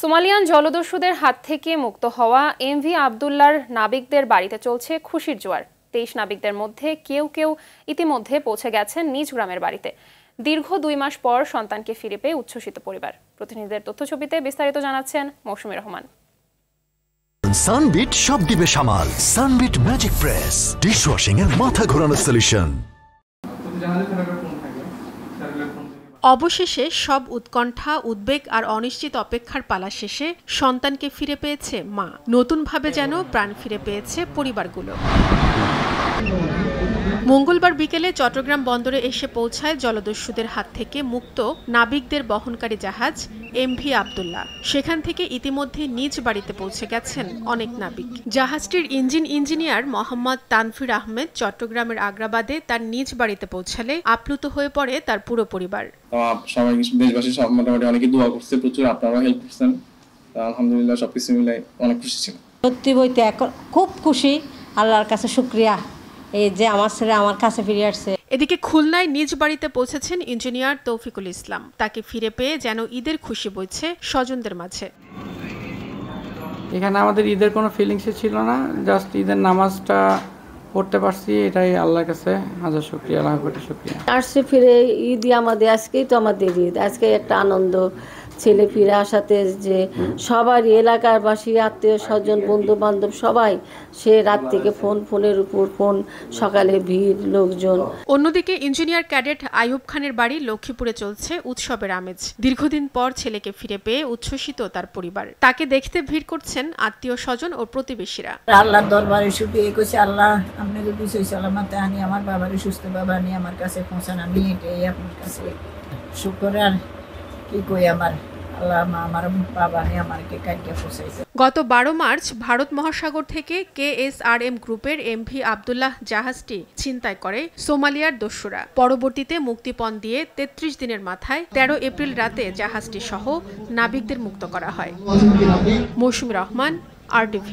Somalian জলদস্যুদের হাত থেকে মুক্ত হওয়া এমভি আব্দুল্লাহর নাবিকদের বাড়িতে চলছে খুশির জোয়ার। ২৩ নাবিকদের মধ্যে কেউ কেউ ইতিমধ্যে পৌঁছে গেছেন নিজ গ্রামের বাড়িতে। দীর্ঘ ২ মাস পর সন্তানকে ফিরে পেয়ে উচ্ছ্বসিত পরিবার। প্রতিনিধিদের তথ্যছবিতে বিস্তারিত জানাচ্ছেন মৌসুমী রহমান। সানবিট সব দিবে সামাল। সানবিট ম্যাজিক প্রেস ডিশওয়াশিং এর মাথা ঘোরানো সলিউশন। অবশেষে সব উৎকণ্ঠা, উদ্বেগ আর অনিশ্চিত অপেক্ষার পালা শেষে সন্তানকে ফিরে পেয়েছে মা। নতুনভাবে যেন প্রাণ ফিরে পেয়েছে পরিবারগুলো। মঙ্গলবার বিকেলে চট্টগ্রাম বন্দরে এসে পৌঁছায় জলদস্যুদের হাত থেকে মুক্ত নাবিকদের বহনকারী জাহাজ এমভি আব্দুল্লাহ। সেখান থেকে ইতিমধ্যে নিজ বাড়িতে পৌঁছে গেছেন অনেক নাবিক। জাহাজটির ইঞ্জিনিয়ার মোহাম্মদ তানফির আহমেদ চট্টগ্রামের আগ্রাবাদে তার নিজ বাড়িতে পৌঁছালে আপ্লুত হয়ে পড়ে তার পুরো পরিবার। সবাই দেশবাসী সব মোটামুটি অনেকে দোয়া করছে, প্রচুর আপনারা হেল্প করছেন। আলহামদুলিল্লাহ সবকিছু মিলাই অনেক খুশি ছিল। সত্যি বলতে এখন খুব খুশি, আল্লাহর কাছে শুকরিয়া এই যে আমার ছেলে আমার কাছে ফিরে আসছে। এদিকে খুলনায় নিজ বাড়িতে পৌঁছেছেন ইঞ্জিনিয়ার তৌফিকুল ইসলাম। তাকে ফিরে পেয়ে যেন ঈদের খুশি বইছে স্বজনদের মাঝে। এখানে আমাদের ঈদের কোনো ফিলিংসই ছিল না, জাস্ট ঈদের নামাজটা পড়তে পারছি, এটাই আল্লাহর কাছে হাজার শুকরিয়া, লাখ কোটি শুকরিয়া। আসছে ফিরে ঈদই আমাদের, আজকেই তো আমাদের ঈদ, আজকে একটা আনন্দ। ছেলে ফিরে আসাতে যে সবারই এলাকারবাসী, আত্মীয় স্বজন, বন্ধু বান্ধব সবাই, সে রাত থেকে ফোনের উপর ফোন, সকালে ভিড় লোকজন। অন্যদিকে ইঞ্জিনিয়ার ক্যাডেট আইয়ুব খানের বাড়ি লক্ষ্মীপুরে চলছে উৎসবের আমেজ। দীর্ঘদিন পর ছেলেকে ফিরে পেয়ে উচ্ছ্বসিত তার পরিবার। তাকে দেখতে ভিড় করছেন আত্মীয় স্বজন ও প্রতিবেশীরা। আল্লাহর দরবারে শুকরিয়া করছি, আল্লাহ আপনি যদি সহি সালামতে আনি আমার বাবারে, সুস্থ বাবা নিয়ে আমার কাছে পৌঁছান, আমি এটাই আপনার কাছে শুকর। আর কি কই, আমার আল্লাহ আমার বাবা নিয়ে আমাকে কাটিয়ে পৌঁছাইছে। গত ১২ মার্চ ভারত মহাসাগর থেকে KSRM গ্রুপের এমভি আব্দুল্লাহ জাহাজটি ছিনতাই করে সোমালিয়ার দস্যুরা। পরবর্তীতে মুক্তিপণ দিয়ে ৩৩ দিনের মাথায় ১৩ এপ্রিল রাতে জাহাজটি সহ নাবিকদের মুক্ত করা হয়। মৌসুমী রহমান, RTV।